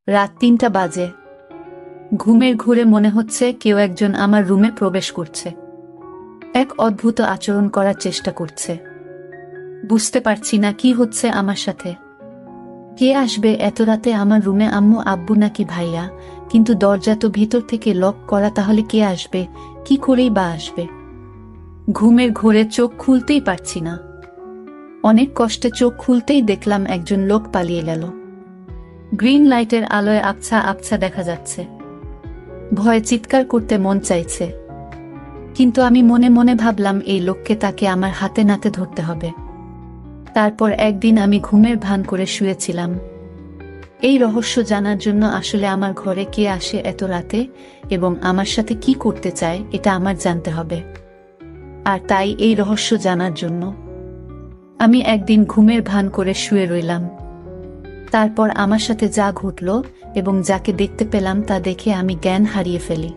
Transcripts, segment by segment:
রাত ৩টা বাজে। ঘুমের ঘোরে মনে হচ্ছে কেউ একজন আমার রুমে প্রবেশ করছে, এক অদ্ভুত আচরণ করার চেষ্টা করছে। বুঝতে পারছি না কি হচ্ছে আমার সাথে। কে আসবে এত রাতে আমার রুমে? আম্মু, আব্বু নাকি ভাইয়া? কিন্তু দরজা তো ভিতর থেকে লক করা, তাহলে কে আসবে? কি করেই বা আসবে? ঘুমের ঘোরে চোখ খুলতেই পারছি না। অনেক কষ্টে চোখ খুলতেই দেখলাম একজন লোক পালিয়ে গেল। গ্রিন লাইটের আলোয় আবছা আবছা দেখা যাচ্ছে। ভয়ে চিৎকার করতে মন চাইছে, কিন্তু আমি মনে মনে ভাবলাম এই লোককে তাকে আমার হাতে নাতে ধরতে হবে। তারপর একদিন আমি ঘুমের ভান করে শুয়েছিলাম, এই রহস্য জানার জন্য আসলে আমার ঘরে কে আসে এত রাতে এবং আমার সাথে কি করতে চায় এটা আমার জানতে হবে। আর তাই এই রহস্য জানার জন্য আমি একদিন ঘুমের ভান করে শুয়ে রইলাম। তারপর আমার সাথে যা ঘটল এবং যাকে দেখতে পেলাম তা দেখে আমি জ্ঞান হারিয়ে ফেলি।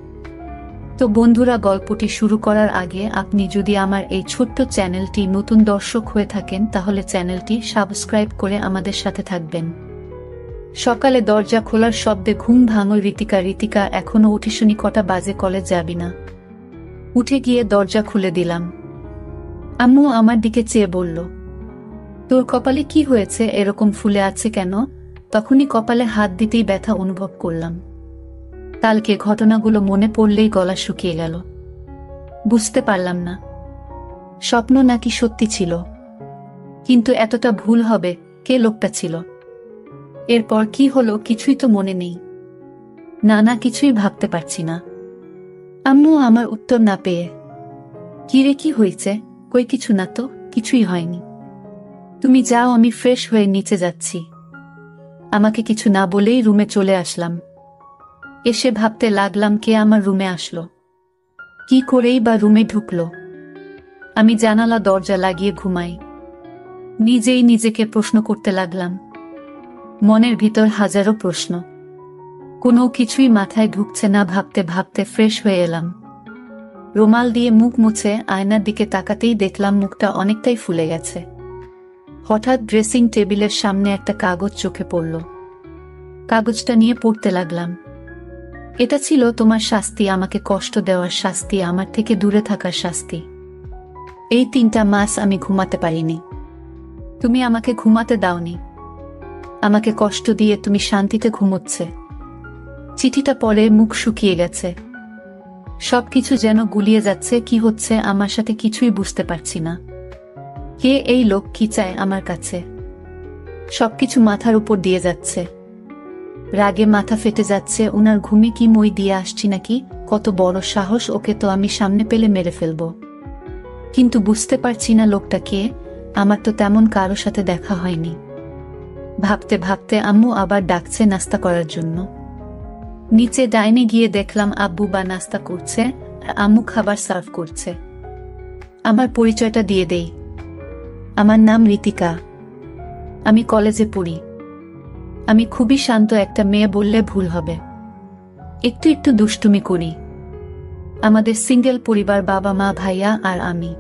তো বন্ধুরা, গল্পটি শুরু করার আগে আপনি যদি আমার এই ছোট্ট চ্যানেলটি নতুন দর্শক হয়ে থাকেন তাহলে চ্যানেলটি সাবস্ক্রাইব করে আমাদের সাথে থাকবেন। সকালে দরজা খোলার শব্দে ঘুম ভাঙল ঋতিকা। ঋতিকা, এখনো উঠিসনি? কটা বাজে? কলেজ যাবি না? উঠে গিয়ে দরজা খুলে দিলাম। আম্মু আমার দিকে চেয়ে বলল, তোর কপালে কি হয়েছে? এরকম ফুলে আছে কেন? তখনই কপালে হাত দিতেই ব্যথা অনুভব করলাম। কালকে ঘটনাগুলো মনে পড়লেই গলা শুকিয়ে গেল। বুঝতে পারলাম না স্বপ্ন নাকি সত্যি ছিল, কিন্তু এতটা ভুল হবে? কে লোকটা ছিল? এরপর কি হলো কিছুই তো মনে নেই। না, কিছুই ভাবতে পারছি না। আম্মু আমার উত্তর না পেয়ে, কিরে কি হয়েছে? কই কিছু না তো, কিছুই হয়নি। তুমি যাও, আমি ফ্রেশ হয়ে নিচে যাচ্ছি। আমাকে কিছু না বলেই রুমে চলে আসলাম। এসে ভাবতে লাগলাম কে আমার রুমে আসলো, কি করেই বা রুমে ঢুকলো। আমি জানালা দরজা লাগিয়ে ঘুমাই। নিজেই নিজেকে প্রশ্ন করতে লাগলাম। মনের ভিতর হাজারো প্রশ্ন, কোনো কিছুই মাথায় ঢুকছে না। ভাবতে ভাবতে ফ্রেশ হয়ে এলাম। রুমাল দিয়ে মুখ মুছে আয়নার দিকে তাকাতেই দেখলাম মুখটা অনেকটাই ফুলে গেছে। হঠাৎ ড্রেসিং টেবিলের সামনে একটা কাগজ চোখে পড়ল। কাগজটা নিয়ে পড়তে লাগলাম। এটা ছিল তোমার শাস্তি, আমাকে কষ্ট দেওয়ার শাস্তি, আমার থেকে দূরে থাকার শাস্তি। এই 3টা মাস আমি ঘুমাতে পারিনি। তুমি আমাকে ঘুমাতে দাওনি। আমাকে কষ্ট দিয়ে তুমি শান্তিতে ঘুমোচ্ছে। চিঠিটা পড়ে মুখ শুকিয়ে গেছে। সবকিছু যেন গুলিয়ে যাচ্ছে। কি হচ্ছে আমার সাথে কিছুই বুঝতে পারছি না। কে এই লোক? কি চায় আমার কাছে? সবকিছু মাথার উপর দিয়ে যাচ্ছে। রাগে মাথা ফেটে যাচ্ছে। ওনার ঘুমে কি মই দিয়ে আসছি নাকি? কত বড় সাহস! ওকে তো আমি সামনে পেলে মেরে ফেলব। কিন্তু বুঝতে পারছি না লোকটা কে। আমার তো তেমন কারো সাথে দেখা হয়নি। ভাবতে ভাবতে আম্মু আবার ডাকছে নাস্তা করার জন্য। নিচে ডাইনে গিয়ে দেখলাম আব্বু বা নাস্তা করছে আর আম্মু খাবার সার্ভ করছে। আমার পরিচয়টা দিয়ে দেই। আমার নাম ঋতিকা। আমি কলেজে পড়ি। আমি খুবই শান্ত একটা মেয়ে বললে ভুল হবে। একটু একটু দুষ্টুমি করি। আমাদের সিঙ্গেল পরিবার, বাবা মা ভাইয়া আর আমি।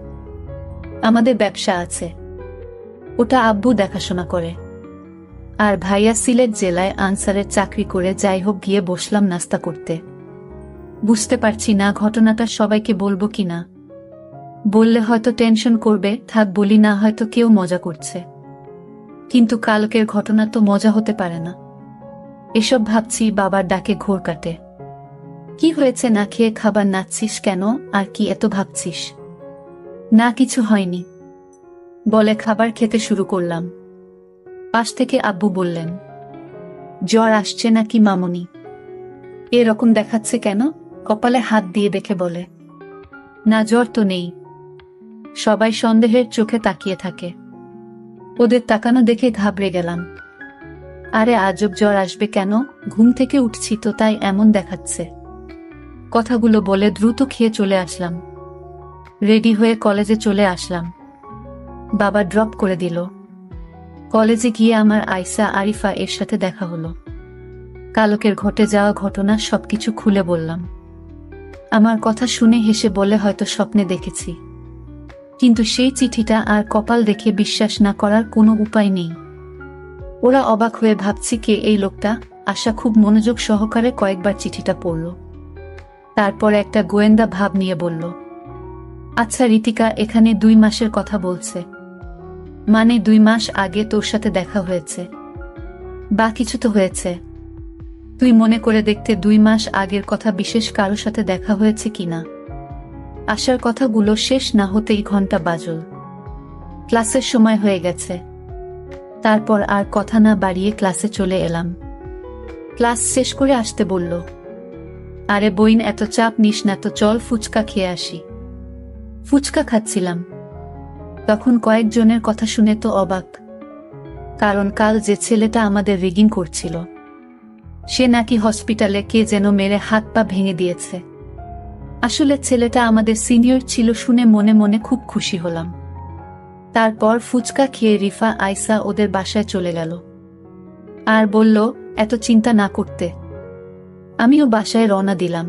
আমাদের ব্যবসা আছে, ওটা আব্বু দেখাশোনা করে। আর ভাইয়া সিলেট জেলায় আনসারের চাকরি করে। যাই হোক, গিয়ে বসলাম নাস্তা করতে। বুঝতে পারছি না ঘটনাটা সবাইকে বলবো কিনা। বললে হয়তো টেনশন করবে, থাক বলি না, হয়তো কেউ মজা করছে। কিন্তু কালকের ঘটনা তো মজা হতে পারে না। এসব ভাবছি, বাবার ডাকে ঘোর কাটে। কি হয়েছে? না খেয়ে খাবার নাচ্ছিস কেন? আর কি এত ভাবছিস? না কিছু হয়নি বলে খাবার খেতে শুরু করলাম। পাশ থেকে আব্বু বললেন, জ্বর আসছে নাকি মামুনি? এরকম দেখাচ্ছে কেন? কপালে হাত দিয়ে দেখে বলে, না জ্বর তো নেই। সবাই সন্দেহের চোখে তাকিয়ে থাকে। ওদের তাকানো দেখে ঘাবড়ে গেলাম। আরে আজব, জ্বর আসবে কেন? ঘুম থেকে উঠছি তো, তাই এমন দেখাচ্ছে। কথাগুলো বলে দ্রুত খেয়ে চলে আসলাম। রেডি হয়ে কলেজে চলে আসলাম। বাবা ড্রপ করে দিল। কলেজে গিয়ে আমার আয়সা আরিফা এর সাথে দেখা হলো। কালকের ঘটে যাওয়া ঘটনা সবকিছু খুলে বললাম। আমার কথা শুনে হেসে বলে, হয়তো স্বপ্নে দেখেছি, কিন্তু সেই চিঠিটা আর কপাল দেখে বিশ্বাস না করার কোনো উপায় নেই। ওরা অবাক হয়ে ভাবছি কে এই লোকটা, আশা খুব মনোযোগ সহকারে কয়েকবার চিঠিটা পড়ল। তারপর একটা গোয়েন্দা ভাব নিয়ে বলল, আচ্ছা রিতিকা, এখানে 2 মাসের কথা বলছে, মানে 2 মাস আগে তোর সাথে দেখা হয়েছে বা কিছু তো হয়েছে? তুই মনে করে দেখতে 2 মাস আগের কথা বিশেষ কারো সাথে দেখা হয়েছে কিনা। আশার কথাগুলো শেষ না হতেই ঘন্টা বাজল। ক্লাসের সময় হয়ে গেছে। তারপর আর কথা না বাড়িয়ে ক্লাসে চলে এলাম। ক্লাস শেষ করে আসতে বলল, আরে বইন, এত চাপ নিস না তো, চল ফুচকা খেয়ে আসি। ফুচকা খাচ্ছিলাম, তখন কয়েকজনের কথা শুনে তো অবাক। কারণ কাল যে ছেলেটা আমাদের রিগিং করছিল, সে নাকি হসপিটালে কে যেন মেরে হাত পা ভেঙে দিয়েছে। আসলে ছেলেটা আমাদের সিনিয়র ছিল শুনে মনে মনে খুব খুশি হলাম। তারপর ফুচকা খেয়ে রিফা আয়সা ওদের বাসায় চলে গেল আর বলল এত চিন্তা না করতে। আমিও বাসায় রওনা দিলাম।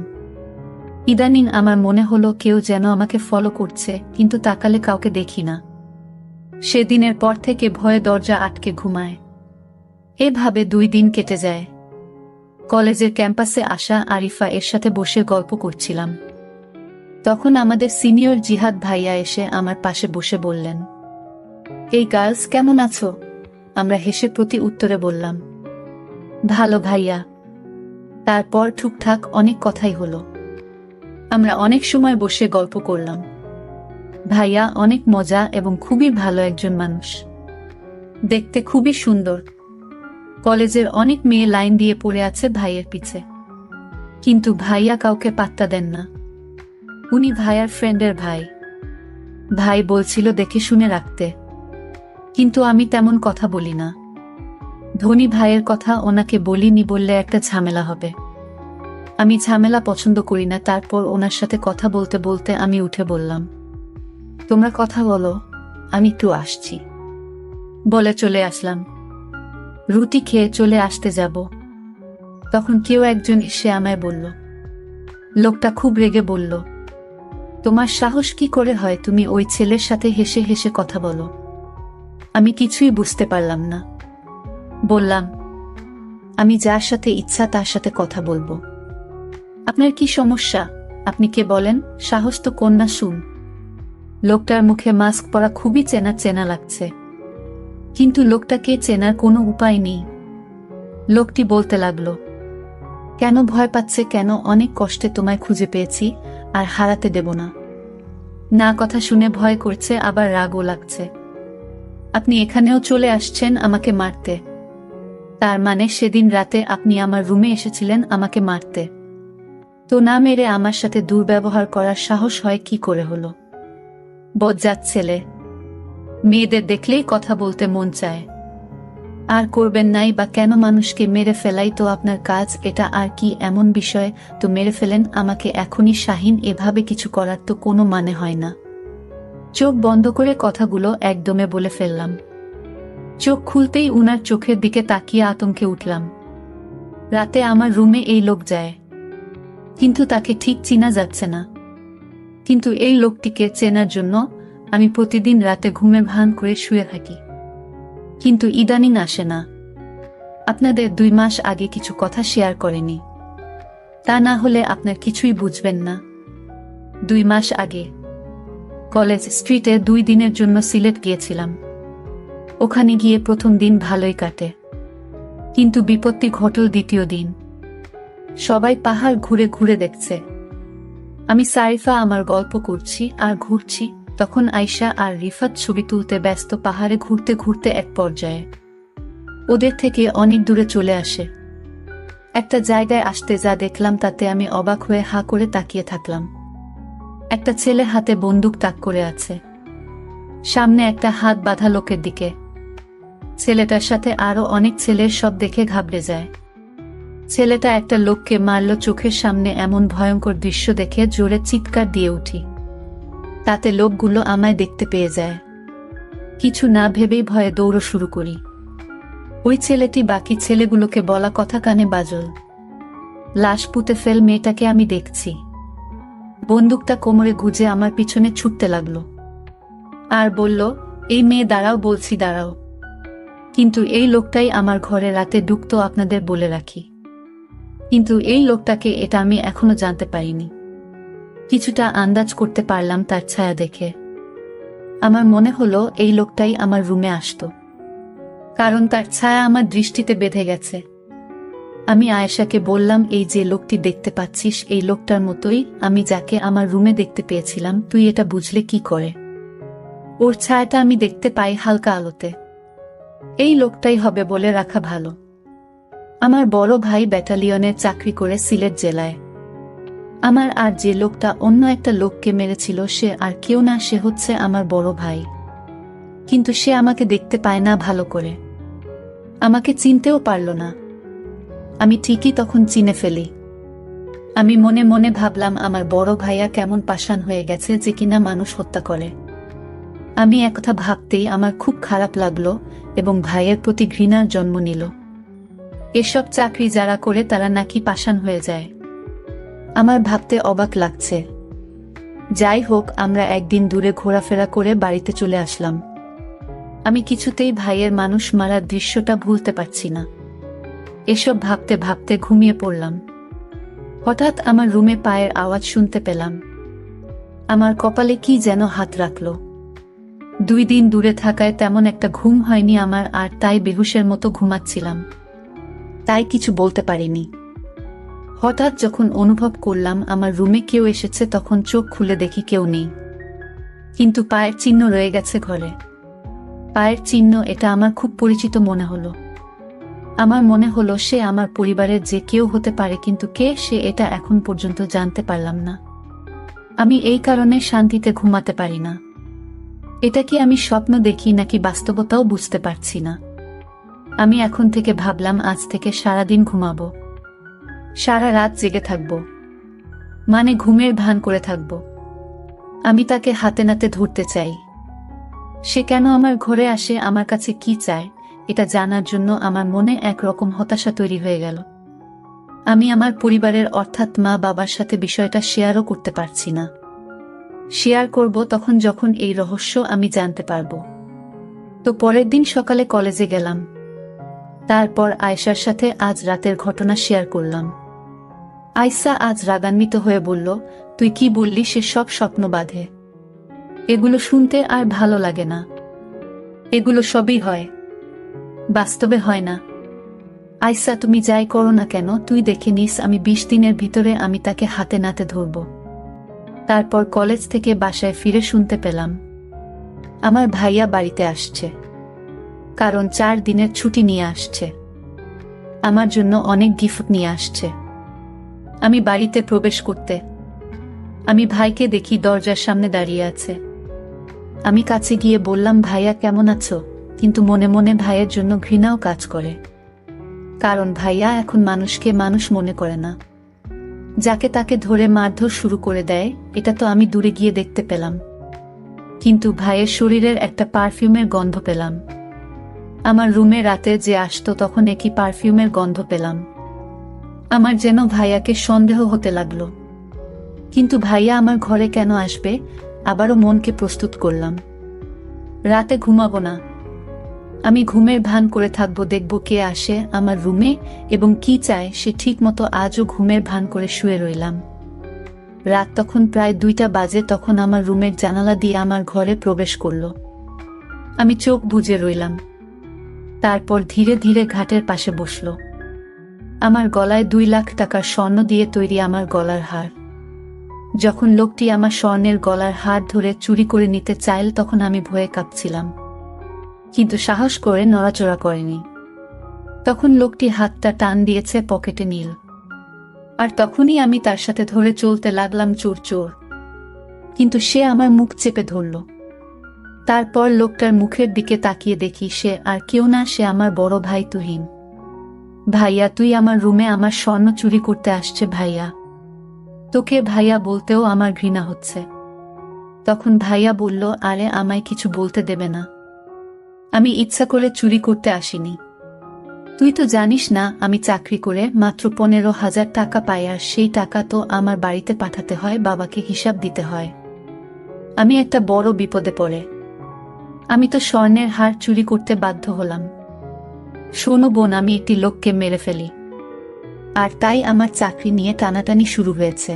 ইদানিং আমার মনে হলো কেউ যেন আমাকে ফলো করছে, কিন্তু তাকালে কাউকে দেখি না। সেদিনের পর থেকে ভয়ে দরজা আটকে ঘুমায়। এভাবে 2 দিন কেটে যায়। কলেজের ক্যাম্পাসে আসা আরিফা এর সাথে বসে গল্প করছিলাম। তখন আমাদের সিনিয়র জিহাদ ভাইয়া এসে আমার পাশে বসে বললেন, এই গার্লস কেমন আছো? আমরা হেসে প্রতি উত্তরে বললাম, ভালো ভাইয়া। তারপর টুকটাক অনেক কথাই হলো। আমরা অনেক সময় বসে গল্প করলাম। ভাইয়া অনেক মজা এবং খুবই ভালো একজন মানুষ, দেখতে খুবই সুন্দর। কলেজের অনেক মেয়ে লাইন দিয়ে পড়ে আছে ভাইয়ের পিছে, কিন্তু ভাইয়া কাউকে পাত্তা দেন না। উনি ভাইয়ার ফ্রেন্ডের ভাই। ভাই বলছিল দেখে শুনে রাখতে, কিন্তু আমি তেমন কথা বলি না। ধনী ভাইয়ের কথা ওনাকে বলিনি বললে একটা ঝামেলা হবে। আমি ঝামেলা পছন্দ করি না। তারপর ওনার সাথে কথা বলতে বলতে আমি উঠে বললাম, তোমরা কথা বলো, আমি একটু আসছি। বলে চলে আসলাম। রুটি খেয়ে চলে আসতে যাব, তখন কেউ একজন এসে আমায় বলল। লোকটা খুব রেগে বলল, তোমার সাহস কি করে হয় তুমি ওই ছেলের সাথে হেসে হেসে কথা বলো? আমি কিছুই বুঝতে পারলাম না। বললাম, আমি যার সাথে ইচ্ছা তার সাথে কথা বলবো। আপনার কি সমস্যা? আপনি কে বলেন? সাহস তো কন্যা শুন। লোকটার মুখে মাস্ক পরা খুবই চেনা চেনা লাগছে, কিন্তু লোকটাকে চেনার কোনো উপায় নেই। লোকটি বলতে লাগলো, কেন ভয় পাচ্ছে কেন? অনেক কষ্টে তোমায় খুঁজে পেয়েছি, আর হারাতে দেব না। না কথা শুনে ভয় করছে, আবার রাগও লাগছে। আপনি এখানেও চলে আসছেন আমাকে মারতে। তার মানে সেদিন রাতে আপনি আমার রুমে এসেছিলেন আমাকে মারতে। তো না মেরে আমার সাথে দুর্ব্যবহার করার সাহস হয় কি করে হলো? বজ্জাত ছেলে। মেয়েদের দেখলেই কথা বলতে মন চায়। আর করবেন নাই বা কেন? মানুষকে মেরে ফেলাই তো আপনার কাজ, এটা আর কি এমন বিষয়? তো মেরে ফেলেন আমাকে এখনই শাহিন, এভাবে কিছু করার তো কোনো মানে হয় না। চোখ বন্ধ করে কথাগুলো একদমে বলে ফেললাম। চোখ খুলতেই উনার চোখের দিকে তাকিয়ে আতঙ্কে উঠলাম। রাতে আমার রুমে এই লোক যায়, কিন্তু তাকে ঠিক চিনা যাচ্ছে না। কিন্তু এই লোকটিকে চেনার জন্য আমি প্রতিদিন রাতে ঘুমে ভান করে শুয়ে থাকি, কিন্তু ইদানিং আসে না। আপনাদের 2 মাস আগে কিছু কথা শেয়ার করেনি, তা না হলে আপনার কিছুই বুঝবেন না। 2 মাস আগে কলেজ স্ট্রিটে 2 দিনের জন্য সিলেট গিয়েছিলাম। ওখানে গিয়ে প্রথম দিন ভালোই কাটে, কিন্তু বিপত্তি ঘটল দ্বিতীয় দিন। সবাই পাহাড় ঘুরে ঘুরে দেখছে, আমি সারিফা আমার গল্প করছি আর ঘুরছি। তখন আয়শা আর রিফাত ছবি তুলতে ব্যস্ত। পাহাড়ে ঘুরতে ঘুরতে এক পর্যায়ে ওদের থেকে অনেক দূরে চলে আসে। একটা জায়গায় আসতে যা দেখলাম তাতে আমি অবাক হয়ে হা করে তাকিয়ে থাকলাম। একটা ছেলে হাতে বন্দুক তাক করে আছে, সামনে একটা হাত বাঁধা লোকের দিকে। ছেলেটার সাথে আরো অনেক ছেলে, সব দেখে ঘাবড়ে যায়। ছেলেটা একটা লোককে মারল চোখের সামনে। এমন ভয়ঙ্কর দৃশ্য দেখে জোরে চিৎকার দিয়ে উঠি। তাতে লোকগুলো আমায় দেখতে পেয়ে যায়। কিছু না ভেবেই ভয়ে দৌড় শুরু করি। ওই ছেলেটি বাকি ছেলেগুলোকে বলা কথা কানে বাজল, লাশ পুঁতে ফেল মেয়েটাকে আমি দেখছি। বন্দুকটা কোমরে গুজে আমার পিছনে ছুটতে লাগলো আর বলল, এই মেয়ে দাঁড়াও, বলছি দাঁড়াও। কিন্তু এই লোকটাই আমার ঘরে রাতে ঢুকতো, আপনাদের বলে রাখি। কিন্তু এই লোকটাকে এটা আমি এখনো জানতে পারিনি। কিছুটা আন্দাজ করতে পারলাম তার ছায়া দেখে। আমার মনে হলো এই লোকটাই আমার রুমে আসতো, কারণ তার ছায়া আমার দৃষ্টিতে বেঁধে গেছে। আমি আয়েশাকে বললাম, এই যে লোকটি দেখতে পাচ্ছিস এই লোকটার মতোই আমি যাকে আমার রুমে দেখতে পেয়েছিলাম, তুই এটা বুঝলে কি করে? ওর ছায়াটা আমি দেখতে পাই হালকা আলোতে। এই লোকটাই হবে বলে রাখা ভালো। আমার বড় ভাই ব্যাটালিয়নে চাকরি করে সিলেট জেলায়। আমার আর যে লোকটা অন্য একটা লোককে মেরেছিল সে আর কেউ না, সে হচ্ছে আমার বড় ভাই। কিন্তু সে আমাকে দেখতে পায় না ভালো করে, আমাকে চিনতেও পারল না। আমি ঠিকই তখন চিনে ফেলি। আমি মনে মনে ভাবলাম আমার বড় ভাইয়া কেমন পাষাণ হয়ে গেছে যে কিনা মানুষ হত্যা করে। আমি একথা ভাবতেই আমার খুব খারাপ লাগলো এবং ভাইয়ের প্রতি ঘৃণার জন্ম নিল। এসব চাকরি যারা করে তারা নাকি পাষাণ হয়ে যায়। আমার ভাবতে অবাক লাগছে। যাই হোক, আমরা একদিন দূরে ঘোরাফেরা করে বাড়িতে চলে আসলাম। আমি কিছুতেই ভাইয়ের মানুষ মারার দৃশ্যটা ভুলতে পারছি না। এসব ভাবতে ভাবতে ঘুমিয়ে পড়লাম। হঠাৎ আমার রুমে পায়ের আওয়াজ শুনতে পেলাম। আমার কপালে কি যেন হাত রাখল। 2 দিন দূরে থাকায় তেমন একটা ঘুম হয়নি আমার, আর তাই বেহুশের মতো ঘুমাচ্ছিলাম, তাই কিছু বলতে পারিনি। হঠাৎ যখন অনুভব করলাম আমার রুমে কেউ এসেছে, তখন চোখ খুলে দেখি কেউ নেই, কিন্তু পায়ের চিহ্ন রয়ে গেছে ঘরে। পায়ের চিহ্ন, এটা আমার খুব পরিচিত মনে হলো। আমার মনে হলো সে আমার পরিবারের যে কেউ হতে পারে, কিন্তু কে সে এটা এখন পর্যন্ত জানতে পারলাম না। আমি এই কারণে শান্তিতে ঘুমাতে পারি না। এটা কি আমি স্বপ্ন দেখি নাকি বাস্তবতাও বুঝতে পারছি না। আমি এখন থেকে ভাবলাম আজ থেকে সারাদিন ঘুমাবো, সারা রাত জেগে থাকবো, মানে ঘুমের ভান করে থাকবো। আমি তাকে হাতে নাতে ধরতে চাই। সে কেন আমার ঘরে আসে, আমার কাছে কি চায়, এটা জানার জন্য আমার মনে একরকম হতাশা তৈরি হয়ে গেল। আমি আমার পরিবারের অর্থাৎ মা বাবার সাথে বিষয়টা শেয়ারও করতে পারছি না। শেয়ার করব তখন যখন এই রহস্য আমি জানতে পারব। তো পরের দিন সকালে কলেজে গেলাম। তারপর আয়েশার সাথে আজ রাতের ঘটনা শেয়ার করলাম। আয়েশা আজ রাগান্বিত হয়ে বলল, তুই কি বললি সে সব স্বপ্ন বাঁধে? এগুলো শুনতে আর ভালো লাগে না। এগুলো সবই হয়, বাস্তবে হয় না। আয়েশা, তুমি যাই করো না কেন, তুই দেখে নিস আমি 20 দিনের ভিতরে আমি তাকে হাতে নাতে ধরব। তারপর কলেজ থেকে বাসায় ফিরে শুনতে পেলাম আমার ভাইয়া বাড়িতে আসছে, কারণ 4 দিনের ছুটি নিয়ে আসছে। আমার জন্য অনেক গিফট নিয়ে আসছে। আমি বাড়িতে প্রবেশ করতে আমি ভাইকে দেখি দরজার সামনে দাঁড়িয়ে আছে। আমি কাছে গিয়ে বললাম, ভাইয়া কেমন আছো? কিন্তু মনে মনে ভাইয়ের জন্য ঘৃণাও কাজ করে, কারণ ভাইয়া এখন মানুষকে মানুষ মনে করে না, যাকে তাকে ধরে মারধর শুরু করে দেয়। এটা তো আমি দূরে গিয়ে দেখতে পেলাম, কিন্তু ভাইয়ের শরীরের একটা পারফিউমের গন্ধ পেলাম। আমার রুমে রাতে যে আসতো তখন একই পারফিউমের গন্ধ পেলাম। আমার যেন ভাইয়াকে সন্দেহ হতে লাগলো। কিন্তু ভাইয়া আমার ঘরে কেন আসবে? আবারও মনকে প্রস্তুত করলাম, রাতে ঘুমাবো না। আমি ঘুমের ভান করে থাকবো, দেখব কে আসে আমার রুমে এবং কি চায় সে। ঠিক মতো আজও ঘুমের ভান করে শুয়ে রইলাম। রাত তখন প্রায় 2টা বাজে। তখন আমার রুমের জানালা দিয়ে আমার ঘরে প্রবেশ করলো। আমি চোখ বুজে রইলাম। তারপর ধীরে ধীরে ঘাটের পাশে বসলো। আমার গলায় 2 লাখ টাকার স্বর্ণ দিয়ে তৈরি আমার গলার হার। যখন লোকটি আমার স্বর্ণের গলার হার ধরে চুরি করে নিতে চাইল তখন আমি ভয়ে কাঁপছিলাম, কিন্তু সাহস করে নড়াচড়া করেনি। তখন লোকটি হাতটা টান দিয়েছে পকেটে নীল, আর তখনই আমি তার সাথে ধরে চলতে লাগলাম চোর চোর। কিন্তু সে আমার মুখ চেপে ধরল। তারপর লোকটার মুখের দিকে তাকিয়ে দেখি সে আর কেউ না, সে আমার বড় ভাই তুহিন। ভাইয়া, তুই আমার রুমে আমার স্বর্ণ চুরি করতে আসছে ভাইয়া। তোকে ভাইয়া বলতেও আমার ঘৃণা হচ্ছে। তখন ভাইয়া বলল, আরে আমায় কিছু বলতে দেবে না, আমি ইচ্ছা করে চুরি করতে আসিনি। তুই তো জানিস না আমি চাকরি করে মাত্র 15,000 টাকা পাই, আর সেই টাকা তো আমার বাড়িতে পাঠাতে হয়, বাবাকে হিসাব দিতে হয়। আমি একটা বড় বিপদে পড়ে আমি তো স্বর্ণের হার চুরি করতে বাধ্য হলাম। শোনো বোন, আমি একটি লোককে মেরে ফেলি, আর তাই আমার চাকরি নিয়ে টানাটানি শুরু হয়েছে।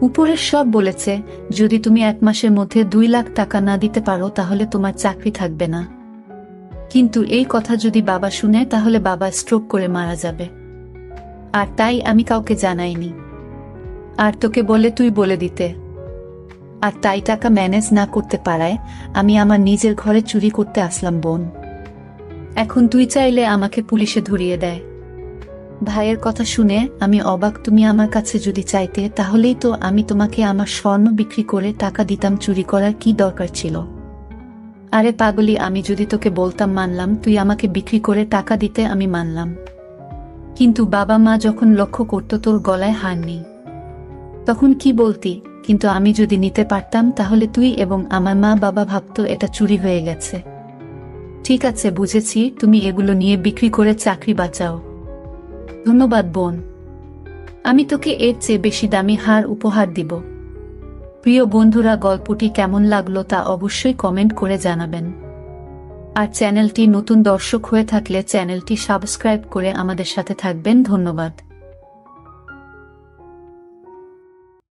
উপরের সব বলেছে, যদি তুমি 1 মাসের মধ্যে 2 লাখ টাকা না দিতে পারো তাহলে তোমার চাকরি থাকবে না। কিন্তু এই কথা যদি বাবা শুনে তাহলে বাবা স্ট্রোক করে মারা যাবে। আর তাই আমি কাউকে জানাইনি। আর তোকে বলে তুই বলে দিতে। আর তাই টাকা ম্যানেজ না করতে পারায় আমি আমার নিজের ঘরে চুরি করতে আসলাম বোন। এখন তুই চাইলে আমাকে পুলিশে ধরিয়ে দেয়। ভাইয়ের কথা শুনে আমি অবাক। তুমি আমার কাছে যদি চাইতে তাহলেই তো আমি তোমাকে আমার স্বর্ণ বিক্রি করে টাকা দিতাম, চুরি করার কি দরকার ছিল? আরে পাগলি, আমি যদি তোকে বলতাম মানলাম, তুই আমাকে বিক্রি করে টাকা দিতে আমি মানলাম। কিন্তু বাবা মা যখন লক্ষ্য করত তোর গলায় হার নেই, তখন কি বলতি? কিন্তু আমি যদি নিতে পারতাম তাহলে তুই এবং আমার মা বাবা ভাবতো এটা চুরি হয়ে গেছে। ঠিক আছে, বুঝেছি, তুমি এগুলো নিয়ে বিক্রি করে চাকরি বাঁচাও। ধন্যবাদ বোন, আমি তোকে এর চেয়ে বেশি দামি হার উপহার দিব। প্রিয় বন্ধুরা, গল্পটি কেমন লাগলো তা অবশ্যই কমেন্ট করে জানাবেন। আর চ্যানেলটি নতুন দর্শক হয়ে থাকলে চ্যানেলটি সাবস্ক্রাইব করে আমাদের সাথে থাকবেন। ধন্যবাদ।